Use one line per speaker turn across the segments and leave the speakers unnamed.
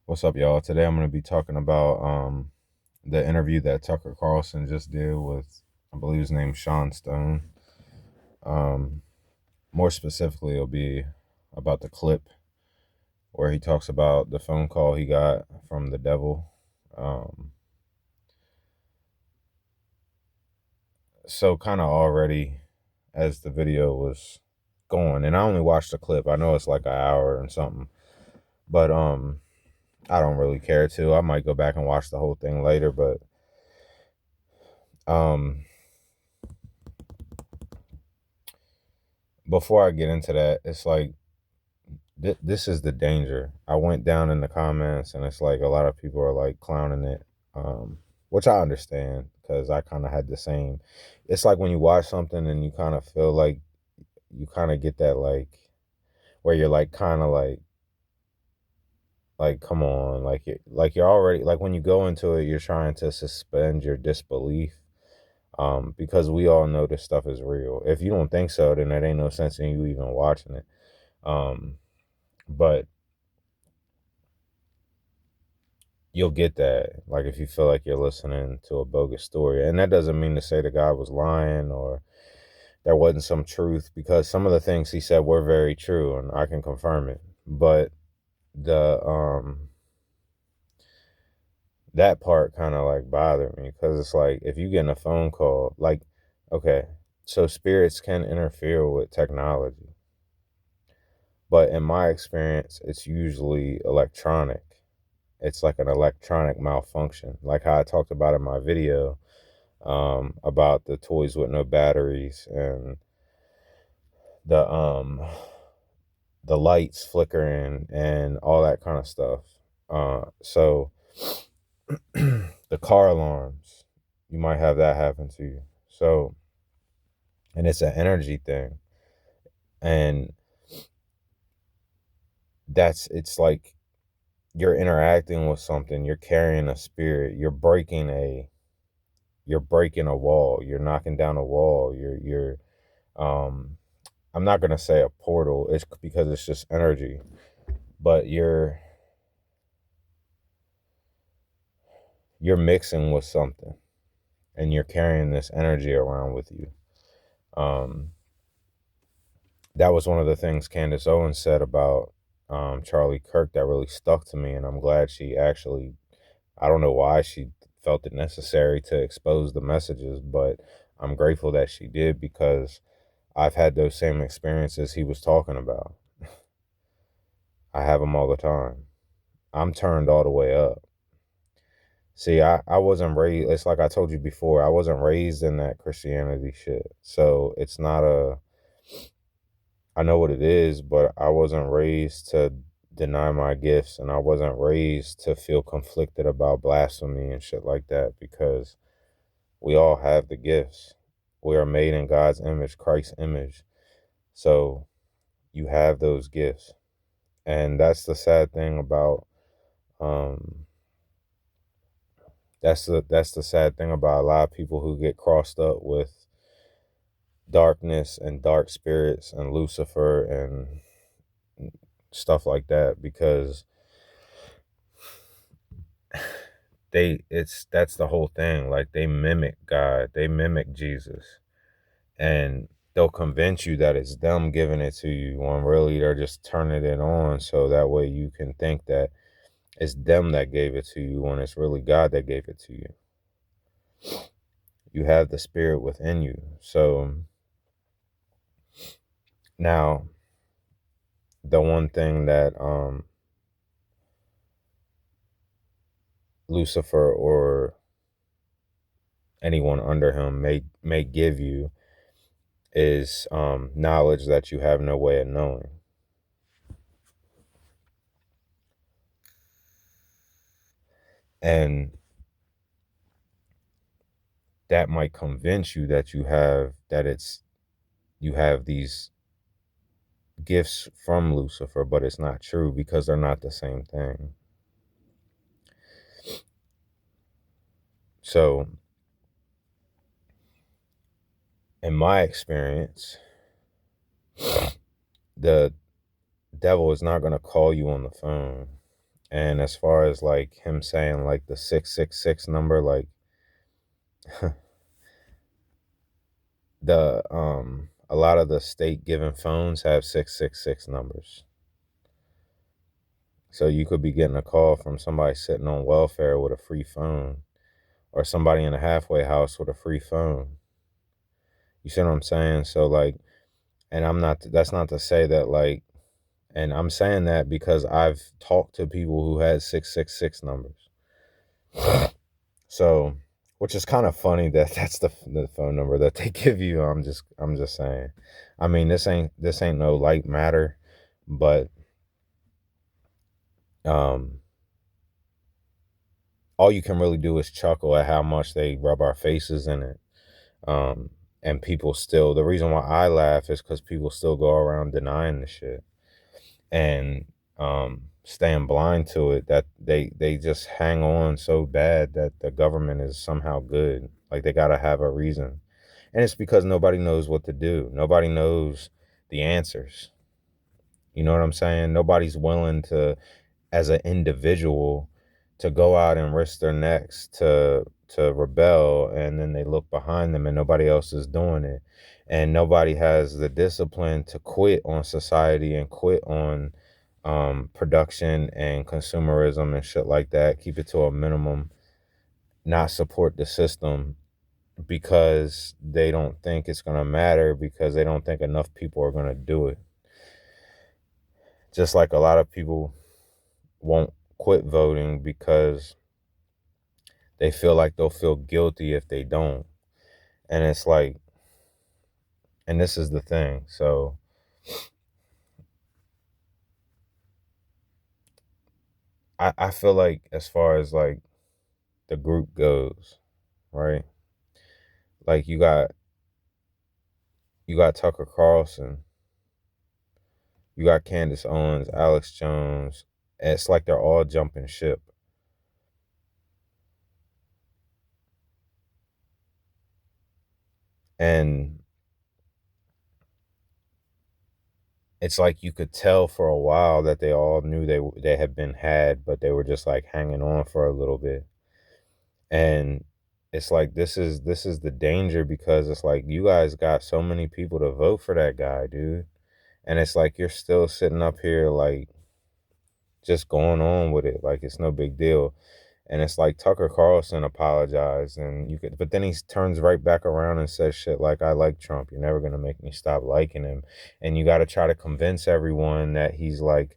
What's up, y'all? Today I'm going to be talking about the interview that Tucker Carlson just did with, I believe his name's Sean Stone. Um, More specifically, it'll be about the clip where he talks about the phone call he got from the devil. Um, so kind of already as the video was going, and I only watched the clip. I know it's like an hour and something, but I don't really care to. I might go back and watch the whole thing later, but um before I get into that, it's like this is the danger. I went down in the comments, and it's like a lot of people are like clowning it, which I understand because I kind of had the same. It's like when you watch something and you kind of feel like you kind of get that like where you're like kind of like come on, like you're already like when you go into it, you're trying to suspend your disbelief. Because we all know this stuff is real. If you don't think so, then there ain't no sense in you even watching it. Um, but you'll get that, like if you feel like you're listening to a bogus story. And that doesn't mean to say the guy was lying or there wasn't some truth, because some of the things he said were very true and I can confirm it. But the that part kind of like bothered me, because it's like if you get in a phone call, like, okay, so spirits can interfere with technology, but in my experience it's usually electronic. It's like an electronic malfunction, like how I talked about in my video, about the toys with no batteries and the um the lights flickering and all that kind of stuff. So the car alarms, you might have that happen to you. So, and it's an energy thing, and it's like you're interacting with something, you're carrying a spirit, you're breaking a wall, you're knocking down a wall, you're um I'm not gonna say a portal, it's because it's just energy, but you're mixing with something and you're carrying this energy around with you. Um that was one of the things Candace Owens said about Charlie Kirk that really stuck to me, and I'm glad she actually, I don't know why she felt it necessary to expose the messages, but I'm grateful that she did, because I've had those same experiences he was talking about. I have them all the time. I'm turned all the way up. See, I wasn't raised, it's like I told you before, I wasn't raised in that Christianity shit. So it's not I know what it is, but I wasn't raised to deny my gifts, and I wasn't raised to feel conflicted about blasphemy and shit like that, because we all have the gifts. We are made in God's image, Christ's image. So you have those gifts. And that's the sad thing about um that's the sad thing about a lot of people who get crossed up with darkness and dark spirits and Lucifer and stuff like that, because that's the whole thing. Like, they mimic God, they mimic Jesus, and they'll convince you that it's them giving it to you when really they're just turning it on so that way you can think that it's them that gave it to you when it's really God that gave it to you. You have the spirit within you. So now, the one thing that Lucifer or anyone under him may give you is knowledge that you have no way of knowing. And that might convince you that you have these gifts from Lucifer, but it's not true, because they're not the same thing. So in my experience, the devil is not going to call you on the phone And as far as like him saying like the 666 number, like the a lot of the state given phones have 666 numbers. So you could be getting a call from somebody sitting on welfare with a free phone, or somebody in a halfway house with a free phone. You see what I'm saying? So like, and I'm not, that's not to say that like, and I'm saying that because I've talked to people who had 666 numbers. So, which is kind of funny that that's the phone number that they give you. I'm just saying. I mean, this ain't no light matter, but um all you can really do is chuckle at how much they rub our faces in it. Um and people still, the reason why I laugh is cuz people still go around denying the shit and staying blind to it, that they just hang on so bad that the government is somehow good. Like they got to have a reason. And it's because nobody knows what to do. Nobody knows the answers. You know what I'm saying? Nobody's willing to, as an individual, to go out and risk their necks to rebel, and then they look behind them and nobody else is doing it. And nobody has the discipline to quit on society and quit on production and consumerism and shit like that. Keep it to a minimum, not support the system because they don't think it's going to matter, because they don't think enough people are going to do it. Just like a lot of people won't quit voting because they feel like they'll feel guilty if they don't. And it's like, and this is the thing. So I feel like as far as like the group goes, right? Like you got Tucker Carlson, you got Candace Owens, Alex Jones. And it's like they're all jumping ship. And it's like you could tell for a while that they all knew they had been had, but they were just like hanging on for a little bit. And it's like this is the danger, because it's like you guys got so many people to vote for that guy, dude. And it's like you're still sitting up here like just going on with it like it's no big deal. And it's like Tucker Carlson apologized, and you could, but then he turns right back around and says shit like, "I like Trump. You're never gonna make me stop liking him." And you got to try to convince everyone that he's like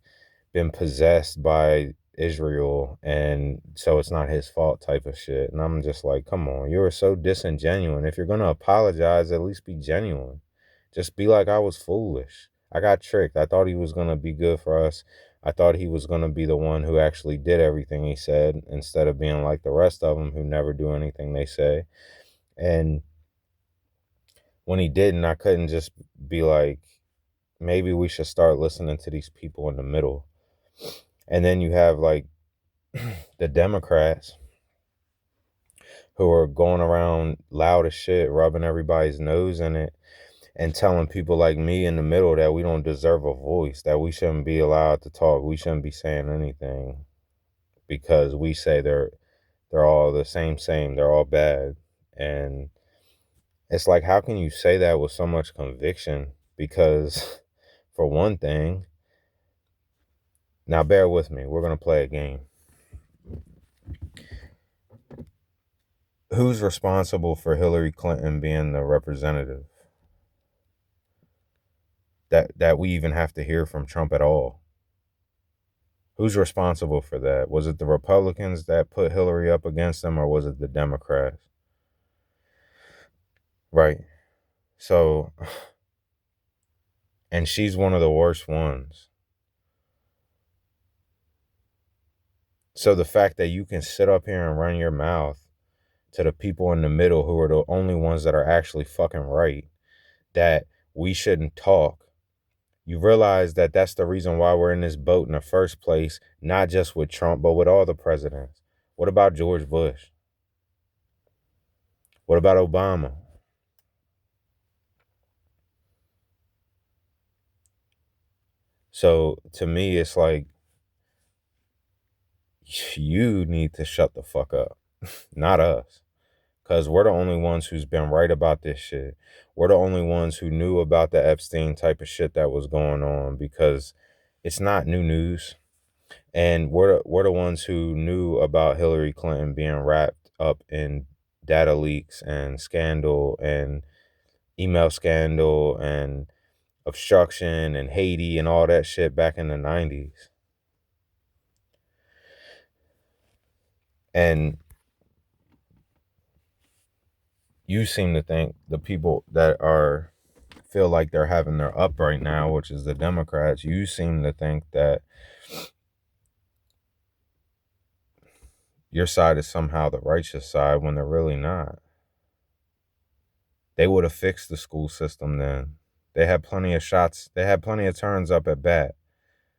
been possessed by Israel, and so it's not his fault, type of shit. And I'm just like, come on, you are so disingenuous. If you're gonna apologize, at least be genuine. Just be like, I was foolish. I got tricked. I thought he was gonna be good for us. I thought he was going to be the one who actually did everything he said, instead of being like the rest of them who never do anything they say. And when he didn't, I couldn't just be like, maybe we should start listening to these people in the middle. And then you have like the Democrats who are going around loud as shit, rubbing everybody's nose in it, and telling people like me in the middle that we don't deserve a voice, that we shouldn't be allowed to talk, we shouldn't be saying anything because we say they're all the same, they're all bad. And it's like, how can you say that with so much conviction? Because for one thing, now bear with me, we're going to play a game. Who's responsible for Hillary Clinton being the representative? That we even have to hear from Trump at all. Who's responsible for that? Was it the Republicans that put Hillary up against them, or was it the Democrats? Right. So, and she's one of the worst ones. So the fact that you can sit up here and run your mouth to the people in the middle who are the only ones that are actually fucking right, that we shouldn't talk. You realize that that's the reason why we're in this boat in the first place, not just with Trump, but with all the presidents. What about George Bush? What about Obama? So to me, it's like You need to shut the fuck up, not us. Because we're the only ones who's been right about this shit. We're the only ones who knew about the Epstein type of shit that was going on, because it's not new news. And we're the ones who knew about Hillary Clinton being wrapped up in data leaks and scandal and email scandal and obstruction and Haiti and all that shit back in the 90s. And you seem to think the people that are feel like they're having their up right now, which is the Democrats, you seem to think that your side is somehow the righteous side when they're really not. They would have fixed the school system then. They had plenty of shots. They had plenty of turns up at bat.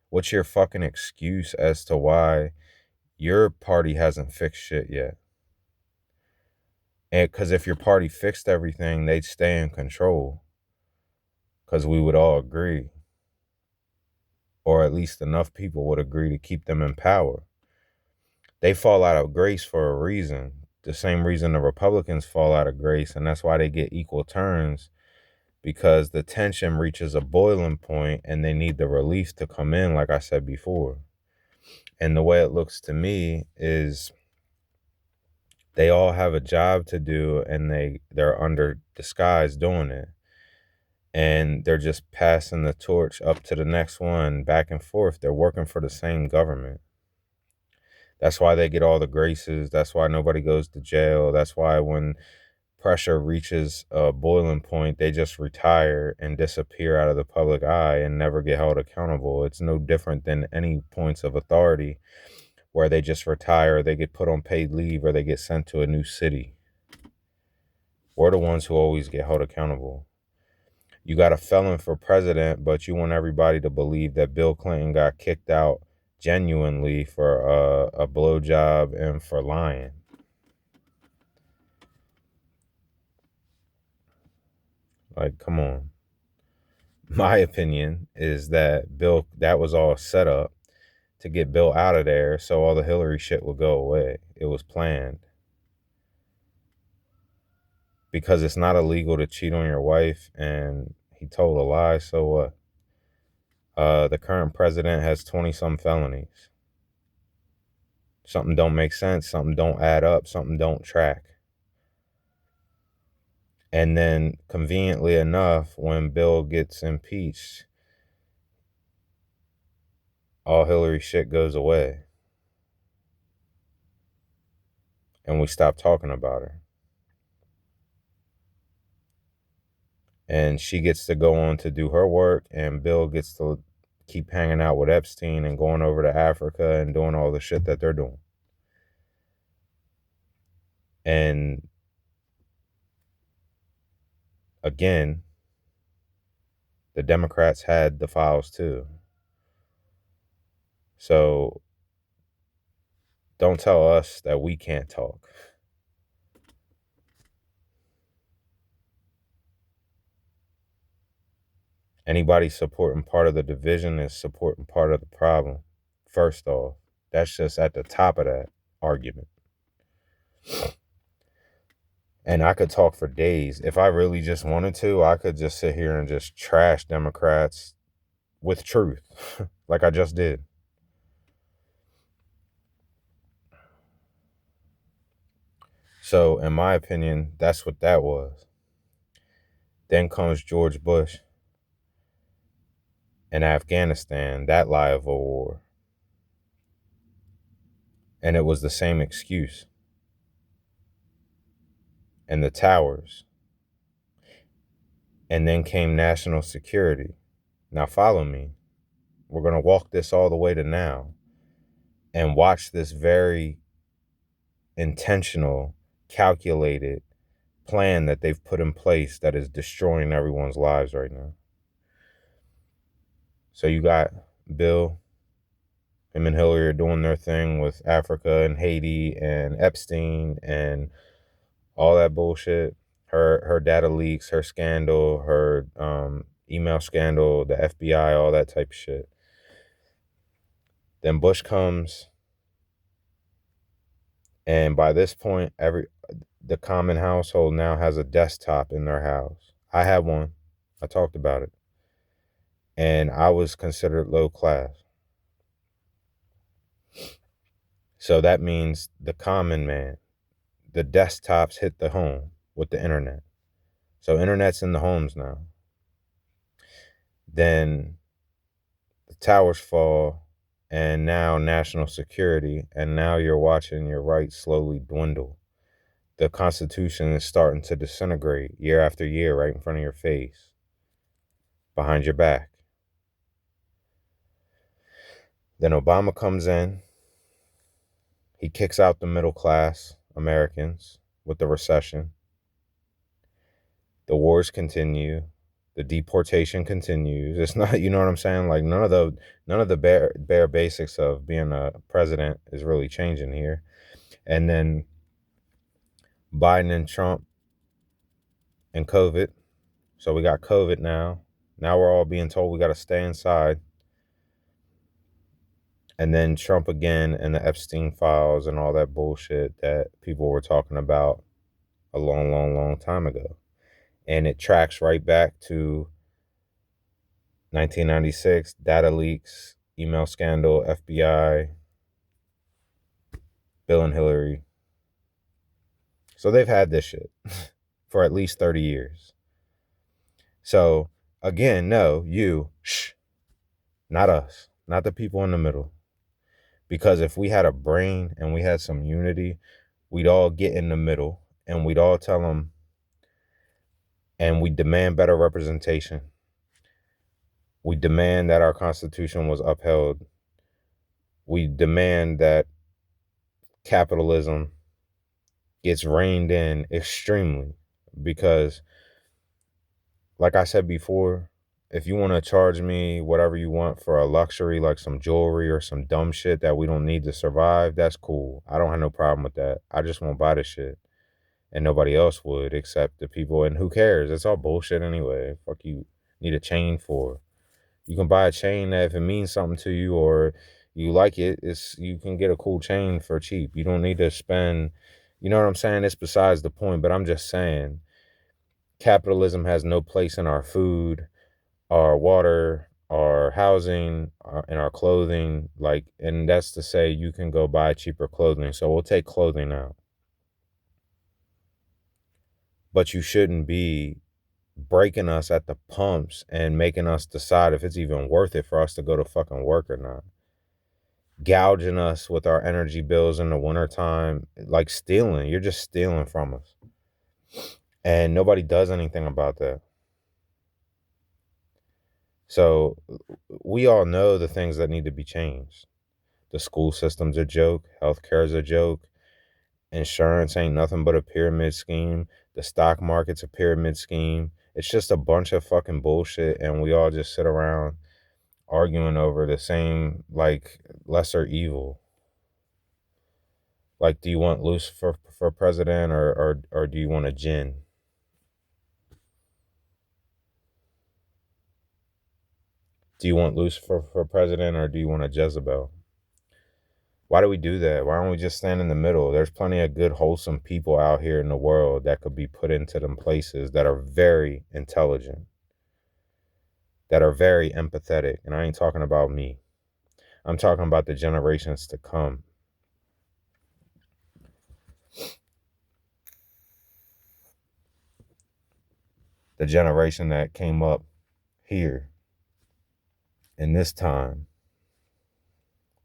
What's your fucking excuse as to why your party hasn't fixed shit yet? And because if your party fixed everything, they'd stay in control. Because we would all agree. Or at least enough people would agree to keep them in power. They fall out of grace for a reason. The same reason the Republicans fall out of grace, and that's why they get equal turns, because the tension reaches a boiling point and they need the relief to come in, like I said before. And the way it looks to me is they all have a job to do, and they're under disguise doing it. And they're just passing the torch up to the next one, back and forth. They're working for the same government. That's why they get all the graces. That's why nobody goes to jail. That's why when pressure reaches a boiling point, they just retire and disappear out of the public eye and never get held accountable. It's no different than any points of authority where they just retire, they get put on paid leave, or they get sent to a new city. We're the ones who always get held accountable. You got a felon for president, but you want everybody to believe that Bill Clinton got kicked out genuinely for a blowjob and for lying. Like, come on. My opinion is that that was all set up to get Bill out of there so all the Hillary shit would go away. It was planned. Because it's not illegal to cheat on your wife, and he told a lie, so what? The current president has 20-some felonies. Something don't make sense, something don't add up, something don't track. And then, conveniently enough, when Bill gets impeached, all Hillary shit goes away. And we stop talking about her. And she gets to go on to do her work, and Bill gets to keep hanging out with Epstein and going over to Africa and doing all the shit that they're doing. And again, the Democrats had the files too. So don't tell us that we can't talk. Anybody supporting part of the division is supporting part of the problem. First off, that's just at the top of that argument. And I could talk for days. If I really just wanted to, I could just sit here and just trash Democrats with truth, like I just did. So, in my opinion, that's what that was. Then comes George Bush and Afghanistan, that lie of a war. And it was the same excuse. And the towers. And then came national security. Now follow me. We're going to walk this all the way to now and watch this very intentional, calculated plan that they've put in place that is destroying everyone's lives right now. So you got Bill, him and Hillary are doing their thing with Africa and Haiti and Epstein and all that bullshit. Her data leaks, her scandal, her email scandal, the FBI, all that type of shit. Then Bush comes And by this point, the common household now has a desktop in their house. I had one. I talked about it. And I was considered low class. So that means the common man, the desktops hit the home with the internet. So internet's in the homes now. Then the towers fall, and now national security, and now you're watching your rights slowly dwindle. The Constitution is starting to disintegrate year after year right in front of your face, behind your back. Then Obama comes in. He kicks out the middle class Americans with the recession. The wars continue. The deportation continues. It's not, you know what I'm saying? Like none of the bare basics of being a president is really changing here. And then Biden and Trump and COVID. So we got COVID now. Now we're all being told we got to stay inside. And then Trump again and the Epstein files and all that bullshit that people were talking about a long, long, long time ago. And it tracks right back to 1996, data leaks, email scandal, FBI, Bill and Hillary. So they've had this shit for at least 30 years. So again, no, not us, not the people in the middle. Because if we had a brain and we had some unity, we'd all get in the middle and we'd all tell them, and we demand better representation. We demand that our Constitution was upheld. We demand that capitalism gets reined in extremely, because like I said before, if you want to charge me whatever you want for a luxury, like some jewelry or some dumb shit that we don't need to survive, that's cool. I don't have no problem with that. I just won't buy the shit. And nobody else would except the people. And who cares? It's all bullshit anyway. Fuck you need a chain for. You can buy a chain that if it means something to you or you like it, you can get a cool chain for cheap. You don't need to spend, you know what I'm saying? It's besides the point, but I'm just saying capitalism has no place in our food, our water, our housing, and our clothing. Like, and that's to say you can go buy cheaper clothing. So we'll take clothing out. But you shouldn't be breaking us at the pumps and making us decide if it's even worth it for us to go to fucking work or not. Gouging us with our energy bills in the wintertime, like stealing. You're just stealing from us. And nobody does anything about that. So we all know the things that need to be changed. The school system's a joke. Healthcare is a joke. Insurance ain't nothing but a pyramid scheme. The stock market's a pyramid scheme. It's just a bunch of fucking bullshit, and we all just sit around arguing over the same, like, lesser evil. Like, do you want Lucifer for president or do you want a jinn? Do you want Lucifer for president or do you want a Jezebel? Why do we do that? Why don't we just stand in the middle? There's plenty of good, wholesome people out here in the world that could be put into them places that are very intelligent, that are very empathetic. And I ain't talking about me. I'm talking about the generations to come. The generation that came up here in this time,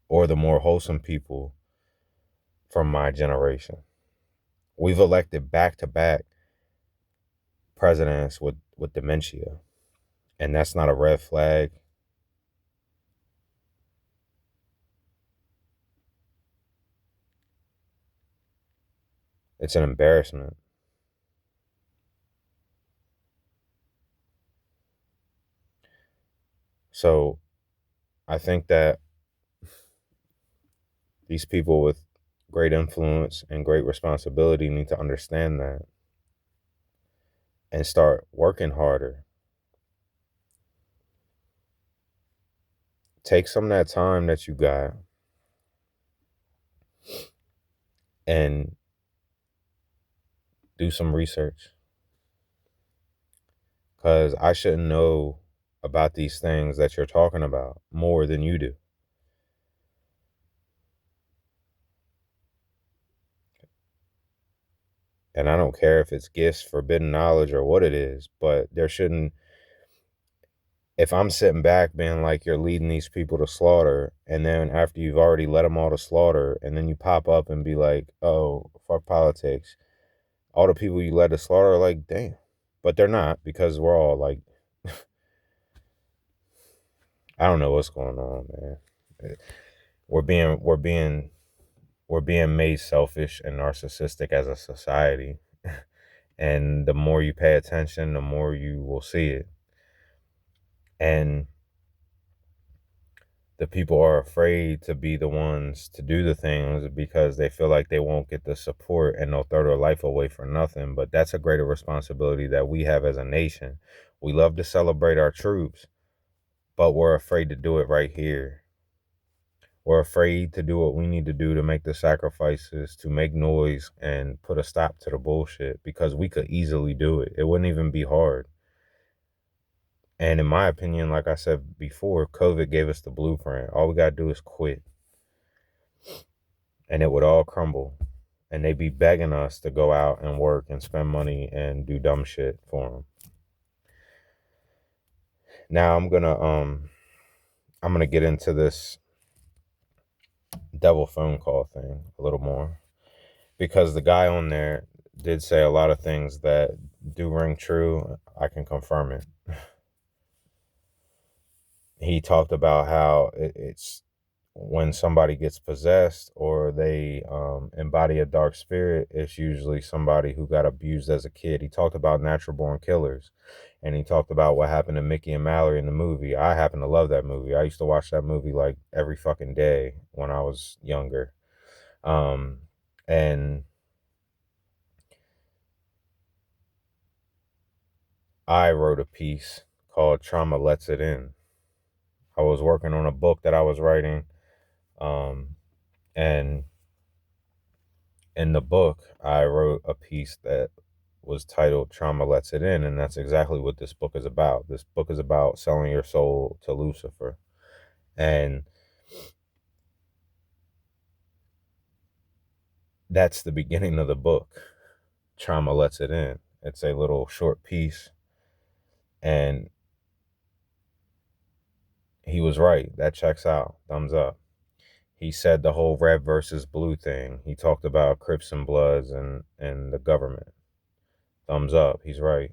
or the more wholesome people from my generation. We've elected back-to-back presidents with dementia, and that's not a red flag. It's an embarrassment. So I think that these people with great influence and great responsibility need to understand that and start working harder. Take some of that time that you got and do some research, because I shouldn't know about these things that you're talking about more than you do. And I don't care if it's gifts, forbidden knowledge, or what it is, but there shouldn't, if I'm sitting back being like, you're leading these people to slaughter, and then after you've already led them all to slaughter, and then you pop up and be like, oh, fuck politics, all the people you led to slaughter are like, damn. But they're not, because we're all like, I don't know what's going on, man. We're being made selfish and narcissistic as a society. And the more you pay attention, the more you will see it. And the people are afraid to be the ones to do the things because they feel like they won't get the support and they'll throw their life away for nothing. But that's a greater responsibility that we have as a nation. We love to celebrate our troops, but we're afraid to do it right here. We're afraid to do what we need to do to make the sacrifices, to make noise and put a stop to the bullshit, because we could easily do it. It wouldn't even be hard. And in my opinion, like I said before, COVID gave us the blueprint. All we got to do is quit, and it would all crumble. And they'd be begging us to go out and work and spend money and do dumb shit for them. Now I'm gonna get into this devil phone call thing a little more, because the guy on there did say a lot of things that do ring true. I can confirm it. He talked about how it's when somebody gets possessed or they embody a dark spirit, it's usually somebody who got abused as a kid. He talked about natural born killers, and he talked about what happened to Mickey and Mallory in the movie. I happen to love that movie. I used to watch that movie like every fucking day when I was younger. And I wrote a piece called Trauma Lets It In. I was working on a book that I was writing, and in the book, I wrote a piece that was titled Trauma Lets It In, and that's exactly what this book is about. This book is about selling your soul to Lucifer. And that's the beginning of the book. Trauma Lets It In. It's a little short piece, and he was right. That checks out. Thumbs up. He said the whole red versus blue thing. He talked about Crips and Bloods and the government. Thumbs up. He's right.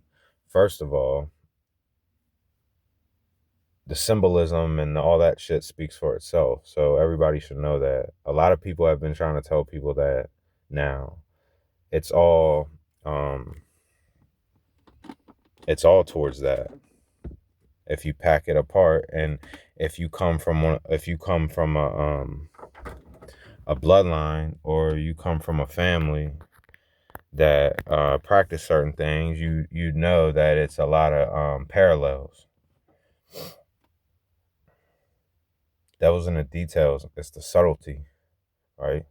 First of all, the symbolism and all that shit speaks for itself. So everybody should know that. A lot of people have been trying to tell people that now. It's all towards that. If you pack it apart, and if you come from a bloodline, or you come from a family that practice certain things, you know that it's a lot of parallels. That was in the details. It's the subtlety, right?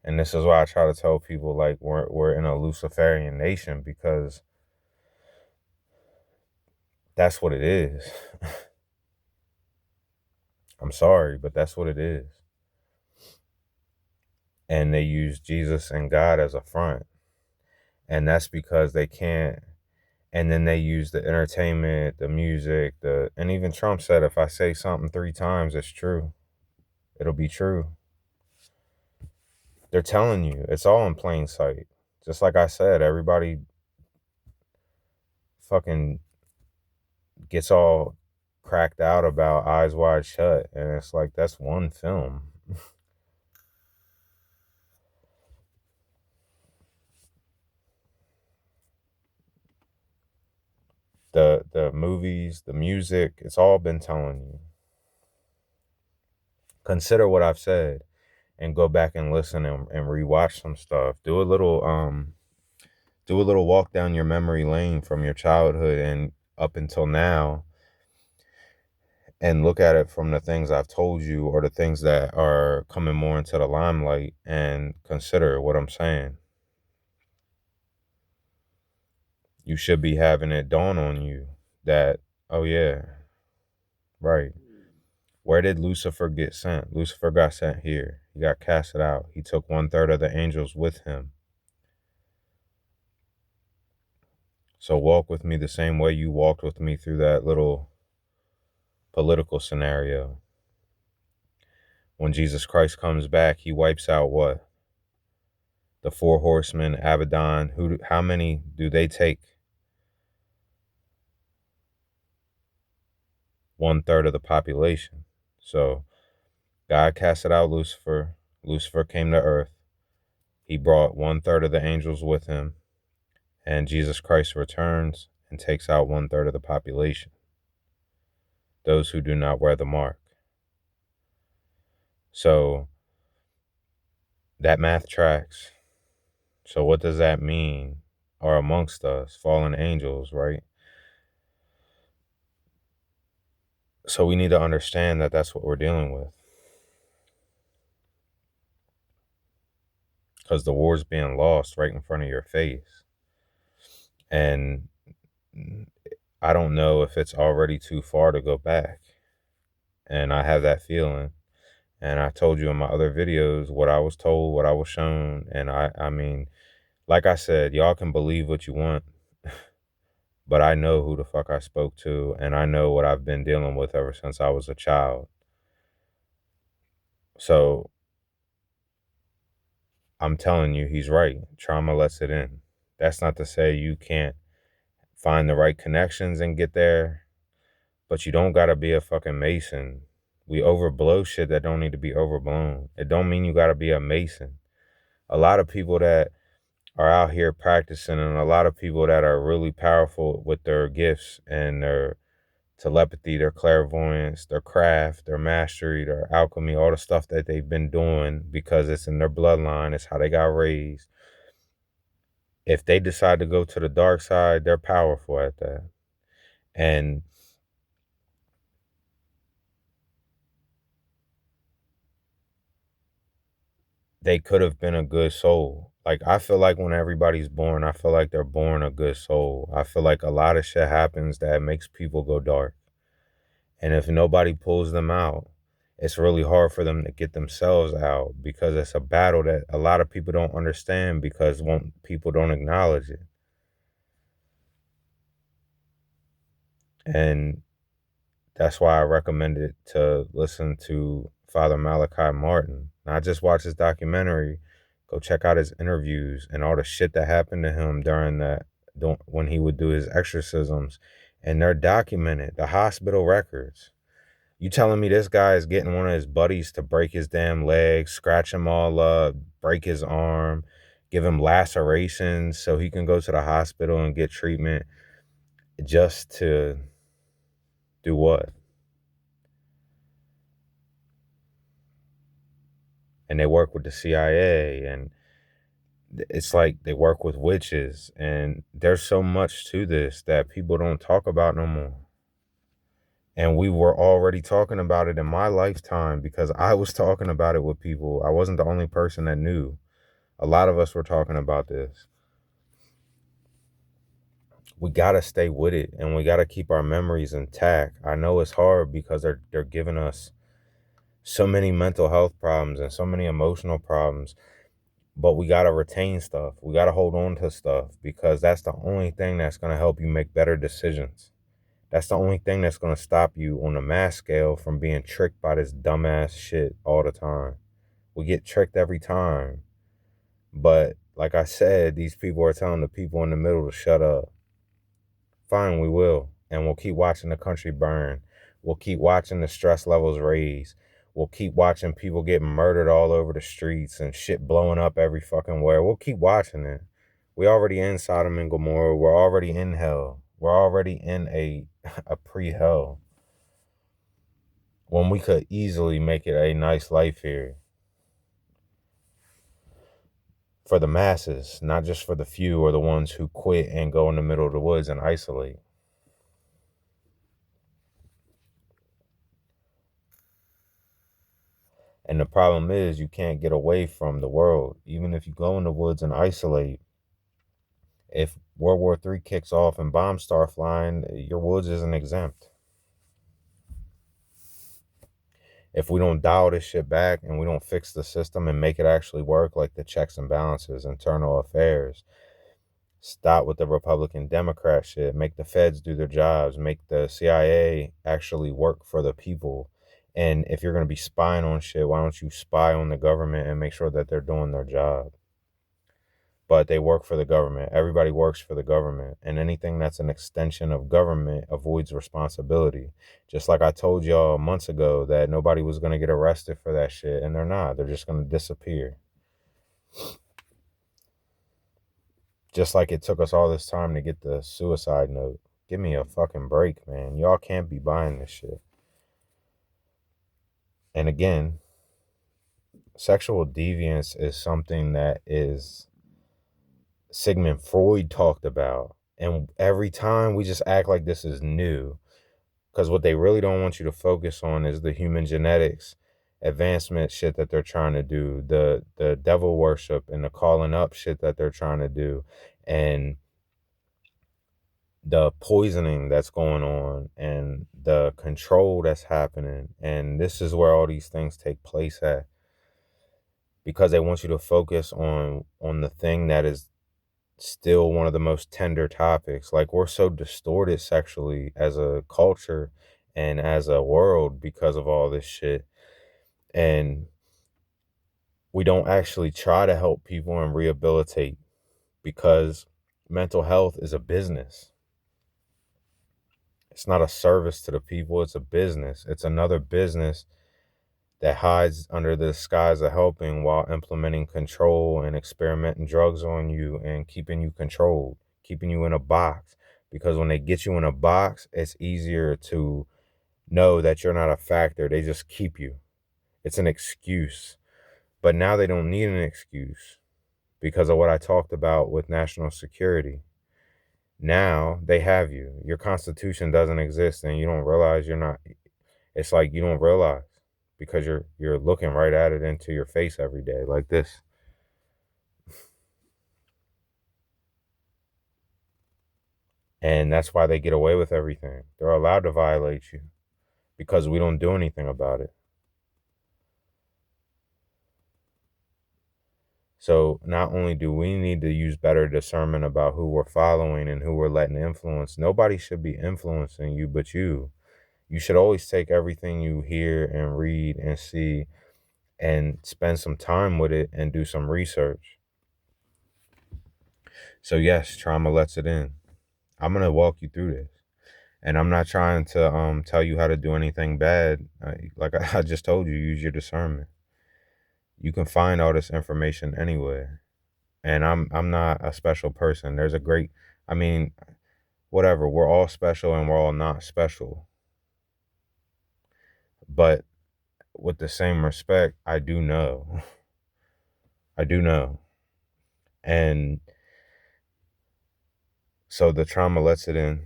And this is why I try to tell people, like, we're in a Luciferian nation, because that's what it is. I'm sorry, but that's what it is. And they use Jesus and God as a front. And that's because they can't. And then they use the entertainment, the music, and even Trump said, if I say something 3 times, it's true. It'll be true. They're telling you. It's all in plain sight. Just like I said, everybody fucking gets all cracked out about Eyes Wide Shut. And it's like, that's one film. The movies, the music, it's all been telling you. Consider what I've said and go back and listen and rewatch some stuff. Do a little walk down your memory lane from your childhood and up until now, and look at it from the things I've told you or the things that are coming more into the limelight and consider what I'm saying. You should be having it dawn on you that, oh yeah, right. Where did Lucifer get sent? Lucifer got sent here. He got casted out. He took 1/3 of the angels with him. So walk with me the same way you walked with me through that little political scenario. When Jesus Christ comes back, he wipes out what? The 4 horsemen, Abaddon. How many do they take? 1/3 of the population. So God casted out Lucifer. Lucifer came to earth. He brought 1/3 of the angels with him. And Jesus Christ returns and takes out 1/3 of the population. Those who do not wear the mark. So that math tracks. So what does that mean? Are amongst us fallen angels, right? So we need to understand that that's what we're dealing with. Because the war's being lost right in front of your face. And I don't know if it's already too far to go back. And I have that feeling. And I told you in my other videos what I was told, what I was shown. And I mean, like I said, y'all can believe what you want. But I know who the fuck I spoke to. And I know what I've been dealing with ever since I was a child. So I'm telling you, he's right. Trauma lets it in. That's not to say you can't find the right connections and get there, but you don't gotta be a fucking Mason. We overblow shit that don't need to be overblown. It don't mean you gotta be a Mason. A lot of people that are out here practicing, and a lot of people that are really powerful with their gifts and their telepathy, their clairvoyance, their craft, their mastery, their alchemy, all the stuff that they've been doing because it's in their bloodline, it's how they got raised. If they decide to go to the dark side, they're powerful at that. And they could have been a good soul. Like, I feel like when everybody's born, I feel like they're born a good soul. I feel like a lot of shit happens that makes people go dark. And if nobody pulls them out, it's really hard for them to get themselves out because it's a battle that a lot of people don't understand because people don't acknowledge it. And that's why I recommended to listen to Father Malachi Martin. Not just watch his documentary, go check out his interviews and all the shit that happened to him during when he would do his exorcisms. And they're documented, the hospital records. You telling me this guy is getting one of his buddies to break his damn leg, scratch him all up, break his arm, give him lacerations so he can go to the hospital and get treatment just to do what? And they work with the CIA, and it's like they work with witches, and there's so much to this that people don't talk about no more. And we were already talking about it in my lifetime because I was talking about it with people. I wasn't the only person that knew. A lot of us were talking about this. We got to stay with it, and we got to keep our memories intact. I know it's hard because they're giving us so many mental health problems and so many emotional problems. But we got to retain stuff. We got to hold on to stuff because that's the only thing that's going to help you make better decisions. That's the only thing that's going to stop you on a mass scale from being tricked by this dumbass shit all the time. We get tricked every time. But like I said, these people are telling the people in the middle to shut up. Fine, we will. And we'll keep watching the country burn. We'll keep watching the stress levels raise. We'll keep watching people get murdered all over the streets and shit blowing up every fucking where. We'll keep watching it. We're already in Sodom and Gomorrah. We're already in hell. We're already in a pre-hell. When we could easily make it a nice life here. For the masses, not just for the few or the ones who quit and go in the middle of the woods and isolate. And the problem is you can't get away from the world. Even if you go in the woods and isolate, if World War III kicks off and bombs start flying, your woods isn't exempt. If we don't dial this shit back and we don't fix the system and make it actually work, like the checks and balances, internal affairs, stop with the Republican Democrat shit, make the feds do their jobs, make the CIA actually work for the people. And if you're going to be spying on shit, why don't you spy on the government and make sure that they're doing their job? But they work for the government. Everybody works for the government. And anything that's an extension of government avoids responsibility. Just like I told y'all months ago that nobody was going to get arrested for that shit. And they're not. They're just going to disappear. Just like it took us all this time to get the suicide note. Give me a fucking break, man. Y'all can't be buying this shit. And again, sexual deviance is something that is Sigmund Freud talked about. And every time we just act like this is new. Because what they really don't want you to focus on is the human genetics advancement shit that they're trying to do, the devil worship and the calling up shit that they're trying to do, and the poisoning that's going on and the control that's happening. And this is where all these things take place at, because they want you to focus on the thing that is still one of the most tender topics. Like, we're so distorted sexually as a culture and as a world because of all this shit. And we don't actually try to help people and rehabilitate, because mental health is a business. It's not a service to the people. It's a business. It's another business that hides under the disguise of helping while implementing control and experimenting drugs on you and keeping you controlled, keeping you in a box. Because when they get you in a box, it's easier to know that you're not a factor. They just keep you. It's an excuse. But now they don't need an excuse because of what I talked about with national security. Now they have you. Your constitution doesn't exist and you don't realize you're not. It's like you don't realize because you're looking right at it into your face every day like this. And that's why they get away with everything. They're allowed to violate you because we don't do anything about it. So not only do we need to use better discernment about who we're following and who we're letting influence, nobody should be influencing you but you. You should always take everything you hear and read and see and spend some time with it and do some research. So yes, trauma lets it in. I'm going to walk you through this. And I'm not trying to tell you how to do anything bad. Like I just told you, use your discernment. You can find all this information anywhere. And I'm not a special person. There's a great, I mean, whatever. We're all special and we're all not special. But with the same respect, I do know. I do know. And so the trauma lets it in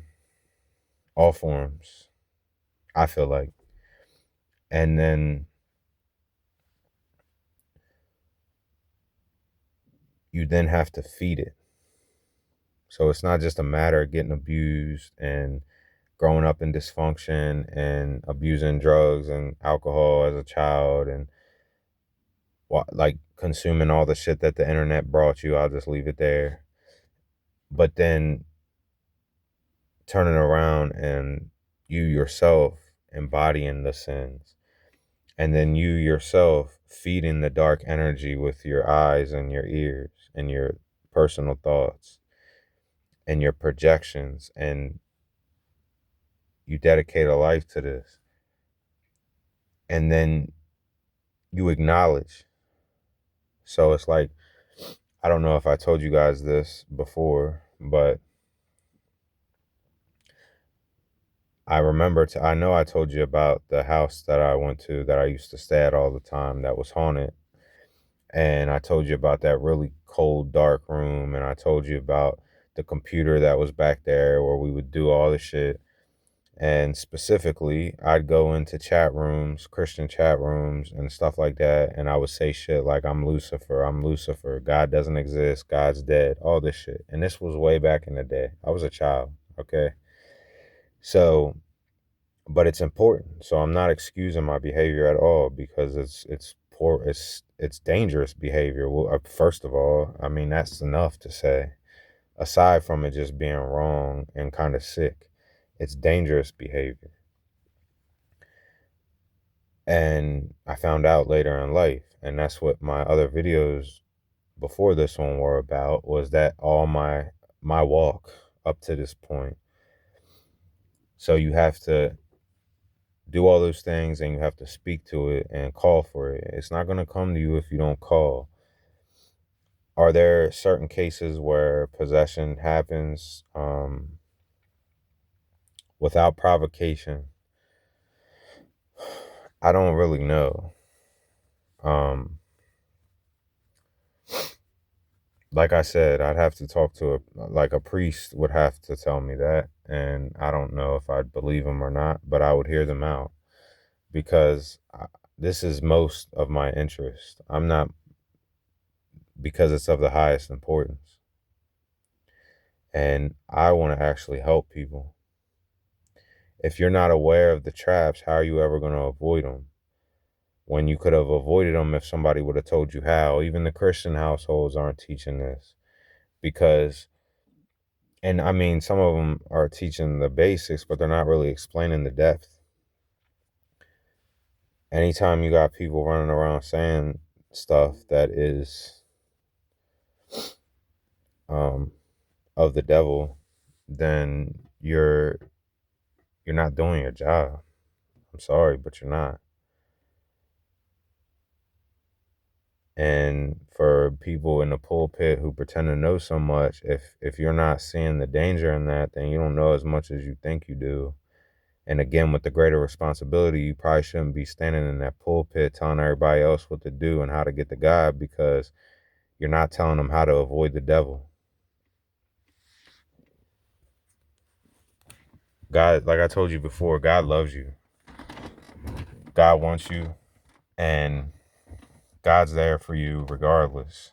all forms, I feel like. And then you then have to feed it. So it's not just a matter of getting abused and growing up in dysfunction and abusing drugs and alcohol as a child and like consuming all the shit that the internet brought you. I'll just leave it there. But then turning around and you yourself embodying the sins. And then you yourself feeding the dark energy with your eyes and your ears and your personal thoughts and your projections. And you dedicate a life to this. And then you acknowledge. So it's like, I don't know if I told you guys this before, but I remember, I know I told you about the house that I went to that I used to stay at all the time that was haunted. And I told you about that really cold, dark room. And I told you about the computer that was back there where we would do all the shit. And specifically, I'd go into chat rooms, Christian chat rooms and stuff like that. And I would say shit like, I'm Lucifer, God doesn't exist, God's dead, all this shit. And this was way back in the day. I was a child, okay? So, but it's important. So I'm not excusing my behavior at all because it's poor, it's dangerous behavior. Well, first of all, I mean, that's enough to say. Aside from it just being wrong and kind of sick, it's dangerous behavior. And I found out later in life, and that's what my other videos before this one were about, was that all my walk up to this point. So you have to do all those things and you have to speak to it and call for it. It's not going to come to you if you don't call. Are there certain cases where possession happens without provocation? I don't really know. Like I said, I'd have to talk to a priest would have to tell me that. And I don't know if I'd believe him or not, but I would hear them out because this is most of my interest. I'm not, because it's of the highest importance. And I want to actually help people. If you're not aware of the traps, how are you ever going to avoid them? When you could have avoided them if somebody would have told you how. Even the Christian households aren't teaching this because, and I mean, some of them are teaching the basics, but they're not really explaining the depth. Anytime you got people running around saying stuff that is of the devil, then you're not doing your job. I'm sorry, but you're not. And for people in the pulpit who pretend to know so much, if you're not seeing the danger in that, then you don't know as much as you think you do. And again, with the greater responsibility, you probably shouldn't be standing in that pulpit telling everybody else what to do and how to get to God, because you're not telling them how to avoid the devil. God, like I told you before, God loves you. God wants you, and God's there for you regardless.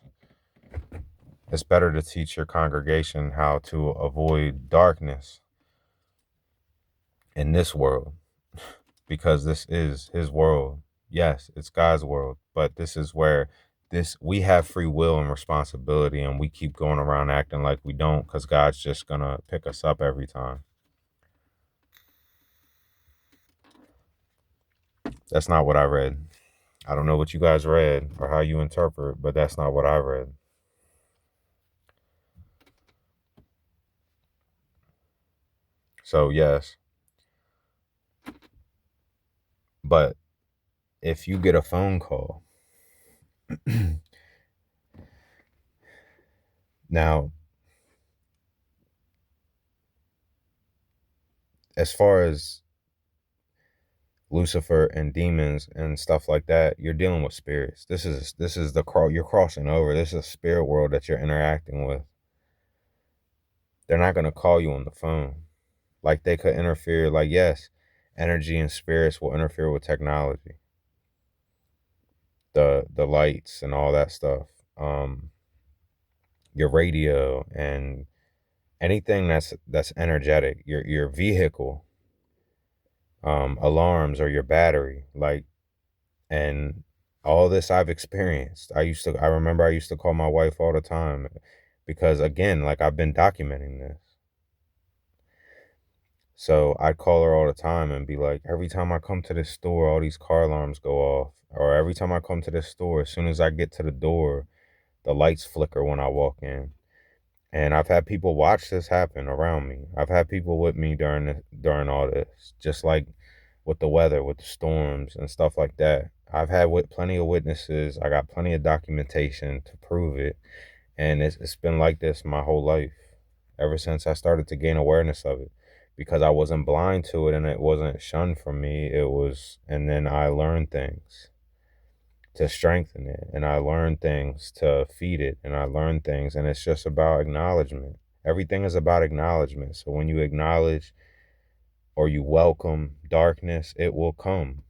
It's better to teach your congregation how to avoid darkness in this world, because this is his world. Yes, it's God's world, but this is where we have free will and responsibility, and we keep going around acting like we don't because God's just gonna pick us up every time. That's not what I read. I don't know what you guys read or how you interpret, but that's not what I read. So yes, but if you get a phone call now, as far as Lucifer and demons and stuff like that, you're dealing with spirits. This is you're crossing over. This is a spirit world that you're interacting with. They're not going to call you on the phone. Like, they could interfere. Like, yes, energy and spirits will interfere with technology, the lights and all that stuff, your radio and anything that's energetic, your vehicle, alarms, or your battery, like. And all this I've experienced. I remember I used to call my wife all the time because, again, like, I've been documenting this. So I'd call her all the time and be like, every time I come to this store, all these car alarms go off. Or every time I come to this store, as soon as I get to the door, the lights flicker when I walk in. And I've had people watch this happen around me. I've had people with me during all this, just like with the weather, with the storms and stuff like that. I've had plenty of witnesses. I got plenty of documentation to prove it. And it's been like this my whole life, ever since I started to gain awareness of it, because I wasn't blind to it and it wasn't shunned from me. And then I learned things to strengthen it, and I learned things to feed it, and I learned things, and it's just about acknowledgement. Everything is about acknowledgement. So when you acknowledge or you welcome darkness, it will come.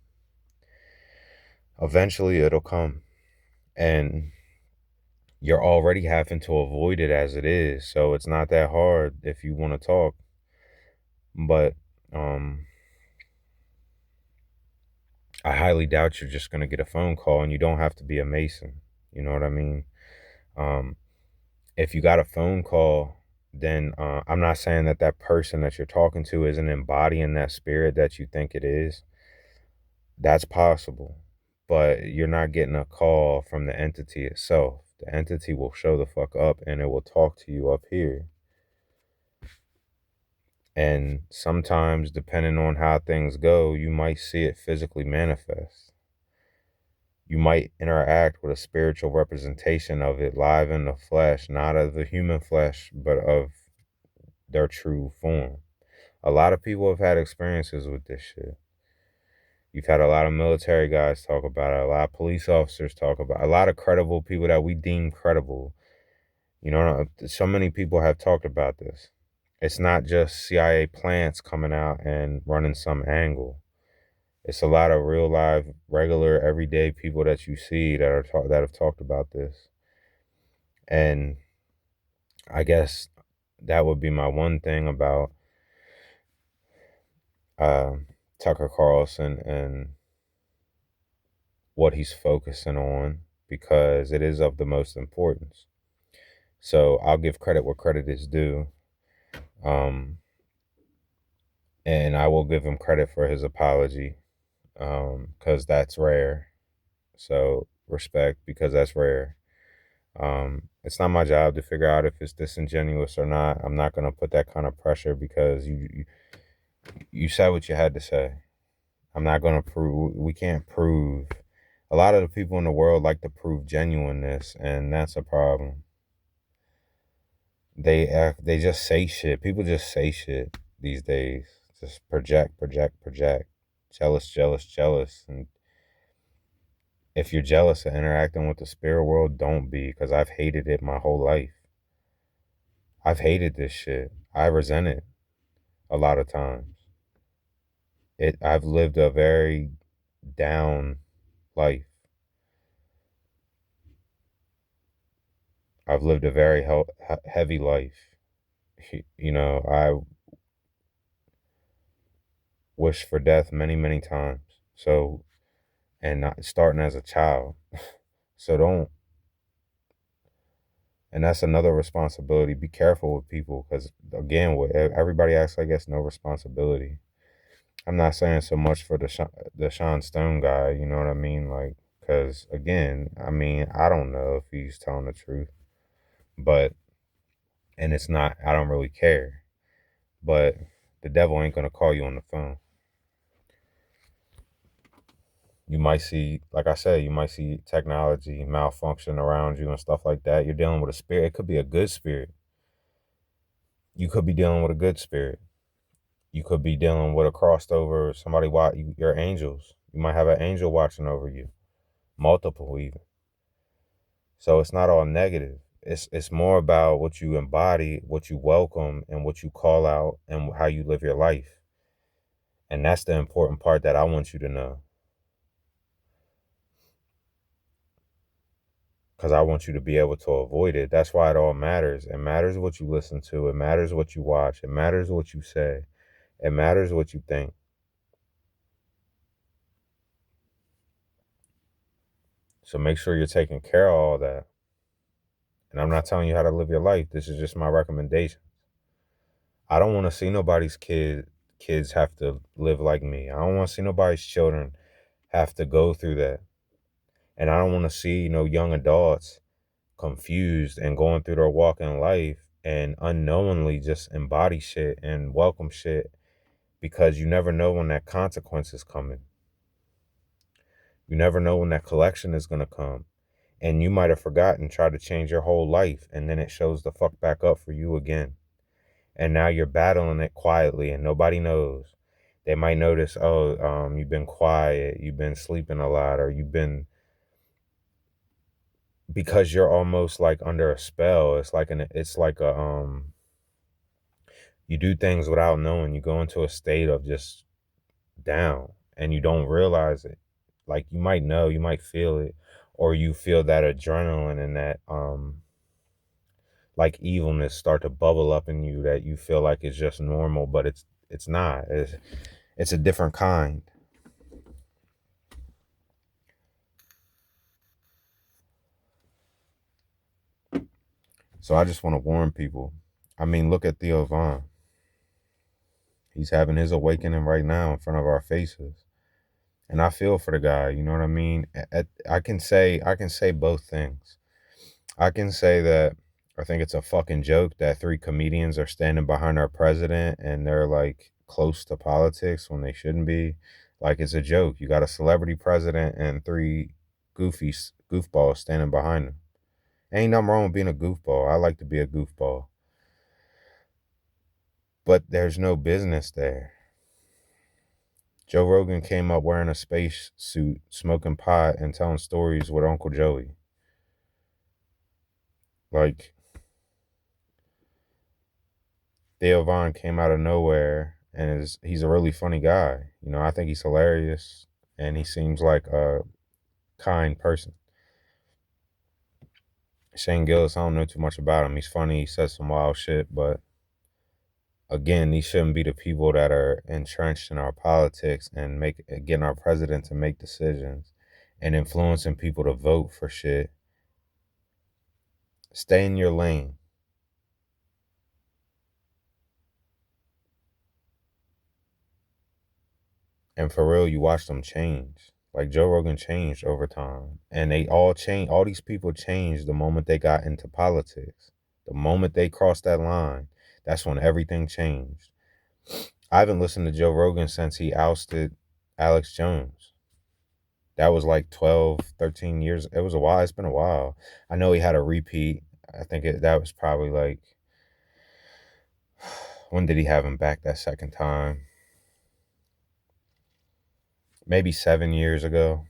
Eventually it'll come. And you're already having to avoid it as it is. So it's not that hard if you want to talk. But I highly doubt you're just going to get a phone call, and you don't have to be a Mason. You know what I mean? If you got a phone call, then I'm not saying that that person that you're talking to isn't embodying that spirit that you think it is. That's possible. But you're not getting a call from the entity itself. The entity will show the fuck up, and it will talk to you up here. And sometimes, depending on how things go, you might see it physically manifest. You might interact with a spiritual representation of it live in the flesh, not of the human flesh, but of their true form. A lot of people have had experiences with this shit. You've had a lot of military guys talk about it, a lot of police officers talk about it, a lot of credible people that we deem credible. You know, so many people have talked about this. It's not just CIA plants coming out and running some angle. It's a lot of real live, regular, everyday people that you see that that have talked about this. And I guess that would be my one thing about Tucker Carlson and what he's focusing on, because it is of the most importance. So I'll give credit where credit is due. And I will give him credit for his apology, because that's rare. So respect, because that's rare. It's not my job to figure out if it's disingenuous or not. I'm not going to put that kind of pressure, because you said what you had to say. I'm not going to prove, we can't prove. A lot of the people in the world like to prove genuineness, and that's a problem. They just say shit. People just say shit these days. Just project. Jealous. And if you're jealous of interacting with the spirit world, don't be, because I've hated it my whole life. I've hated this shit. I resent it a lot of times. I've lived a very down life. I've lived a very heavy life. You know, I wished for death many, many times. So, and not starting as a child. So don't, and that's another responsibility. Be careful with people, because again, with everybody acts like it's no responsibility. I'm not saying so much for the Sean Stone guy, you know what I mean? Like, because again, I mean, I don't know if he's telling the truth, but, and it's not, I don't really care, but the devil ain't going to call you on the phone. You might see, like I said, you might see technology malfunction around you and stuff like that. You're dealing with a spirit. It could be a good spirit. You could be dealing with a good spirit. You could be dealing with a crossed over, somebody your angels. You might have an angel watching over you, multiple even. So it's not all negative. It's more about what you embody, what you welcome, and what you call out, and how you live your life. And that's the important part that I want you to know. Because I want you to be able to avoid it. That's why it all matters. It matters what you listen to. It matters what you watch. It matters what you say. It matters what you think. So make sure you're taking care of all that. And I'm not telling you how to live your life. This is just my recommendation. I don't want to see nobody's kids have to live like me. I don't want to see nobody's children have to go through that. And I don't want to see young adults confused and going through their walk in life and unknowingly just embody shit and welcome shit, because you never know when that consequence is coming. You never know when that collection is going to come. And you might have forgotten, tried to change your whole life, and then it shows the fuck back up for you again. And now you're battling it quietly and nobody knows. They might notice, oh, you've been quiet, you've been sleeping a lot, or because you're almost like under a spell. It's like You do things without knowing. You go into a state of just down and you don't realize it. Like you might know, you might feel it, or you feel that adrenaline and that like evilness start to bubble up in you that you feel like it's just normal, but it's not. It's a different kind. So I just want to warn people. I mean, look at Theo Von. He's having his awakening right now in front of our faces. And I feel for the guy, you know what I mean? I can say both things. I can say that I think it's a fucking joke that three comedians are standing behind our president and they're like close to politics when they shouldn't be. Like it's a joke. You got a celebrity president and three goofballs standing behind him. Ain't nothing wrong with being a goofball. I like to be a goofball. But there's no business there. Joe Rogan came up wearing a space suit, smoking pot, and telling stories with Uncle Joey. Like, Theo Von came out of nowhere and he's a really funny guy. You know, I think he's hilarious and he seems like a kind person. Shane Gillis, I don't know too much about him. He's funny, he says some wild shit, but again, these shouldn't be the people that are entrenched in our politics and getting our president to make decisions and influencing people to vote for shit. Stay in your lane. And for real, you watch them change. Like Joe Rogan changed over time. And they all changed. All these people changed the moment they got into politics. The moment they crossed that line, that's when everything changed. I haven't listened to Joe Rogan since he ousted Alex Jones. That was like 12, 13 years. It was a while. It's been a while. I know he had a repeat. I think that was probably like, when did he have him back that second time? Maybe 7 years ago.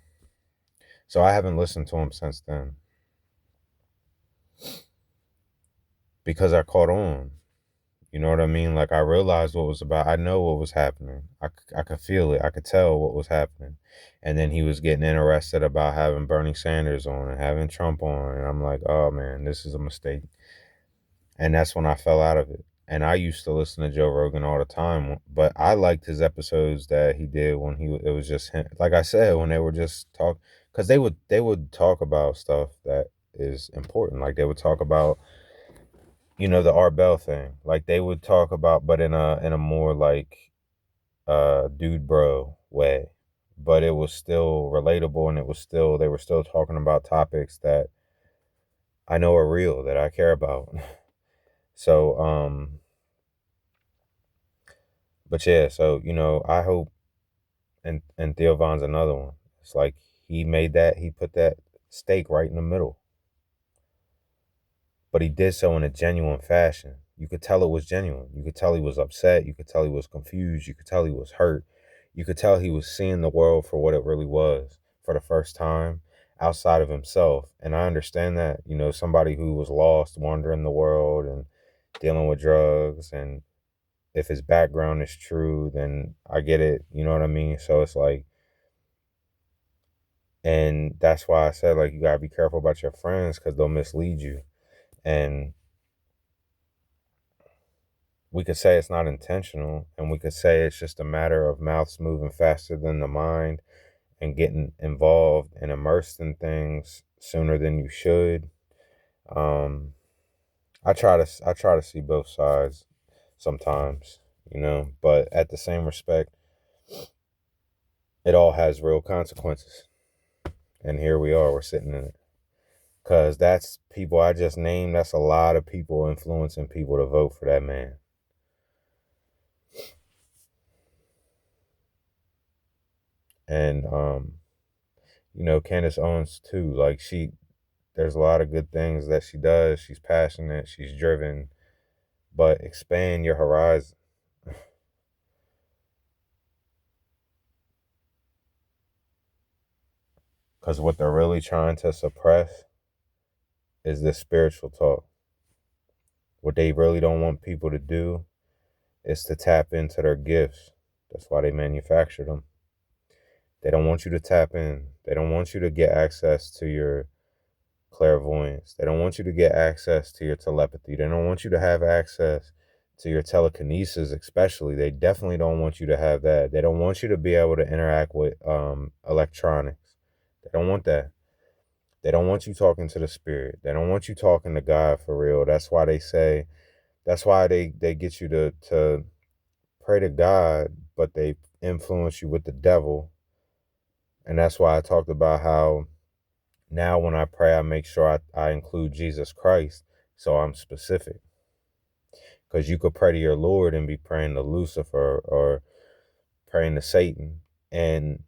So I haven't listened to him since then. Because I caught on. You know what I mean? Like I realized what was about. I know what was happening. I could feel it. I could tell what was happening. And then he was getting interested about having Bernie Sanders on and having Trump on. And I'm like, oh man, this is a mistake. And that's when I fell out of it. And I used to listen to Joe Rogan all the time, but I liked his episodes that he did when it was just him. Like I said, when they were just because they would talk about stuff that is important. Like they would talk about, the Art Bell thing. Like they would talk about, but in a more like dude bro way. But it was still relatable and they were still talking about topics that I know are real, that I care about. So but yeah, so I hope and Theo Von's another one. It's like he put that stake right in the middle. But he did so in a genuine fashion. You could tell it was genuine. You could tell he was upset. You could tell he was confused. You could tell he was hurt. You could tell he was seeing the world for what it really was for the first time outside of himself. And I understand that, somebody who was lost, wandering the world and dealing with drugs. And if his background is true, then I get it. You know what I mean? So it's like, and that's why I said, like, you got to be careful about your friends because they'll mislead you. And we could say it's not intentional, and we could say it's just a matter of mouths moving faster than the mind and getting involved and immersed in things sooner than you should. I try to see both sides sometimes, but at the same respect, it all has real consequences. And here we are, we're sitting in it. Because that's people I just named, that's a lot of people influencing people to vote for that man. And, Candace Owens too, like there's a lot of good things that she does. She's passionate, she's driven, but expand your horizon. Because what they're really trying to suppress is this spiritual talk. What they really don't want people to do is to tap into their gifts. That's why they manufacture them. They don't want you to tap in. They don't want you to get access to your clairvoyance. They don't want you to get access to your telepathy. They don't want you to have access to your telekinesis, especially. They definitely don't want you to have that. They don't want you to be able to interact with electronics. They don't want that. They don't want you talking to the spirit. They don't want you talking to God for real. That's why they get you to pray to God, but they influence you with the devil. And that's why I talked about how now when I pray, I make sure I include Jesus Christ. So I'm specific. Because you could pray to your Lord and be praying to Lucifer or praying to Satan. And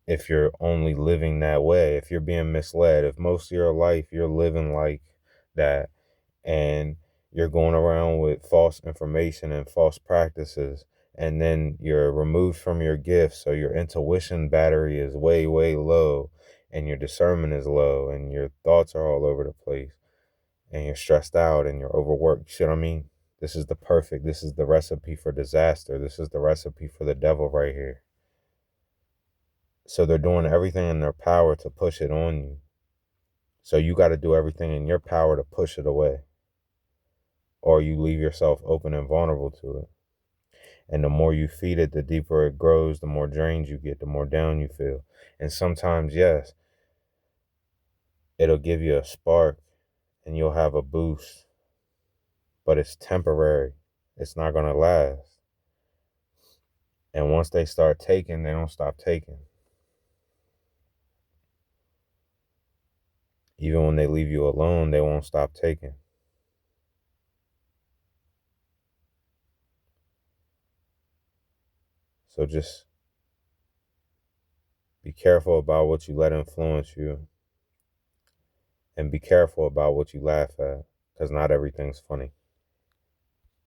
if you're only living that way, if you're being misled, if most of your life you're living like that and you're going around with false information and false practices, and then you're removed from your gifts, so your intuition battery is way, way low, and your discernment is low, and your thoughts are all over the place, and you're stressed out, and you're overworked. You know what I mean? This is the recipe for disaster. This is the recipe for the devil right here. So they're doing everything in their power to push it on you. So you got to do everything in your power to push it away, or you leave yourself open and vulnerable to it. And the more you feed it, the deeper it grows, the more drained you get, the more down you feel. And sometimes, yes, it'll give you a spark and you'll have a boost, but it's temporary. It's not going to last. And once they start taking, they don't stop taking. Even when they leave you alone, they won't stop taking. So just be careful about what you let influence you, and be careful about what you laugh at, because not everything's funny.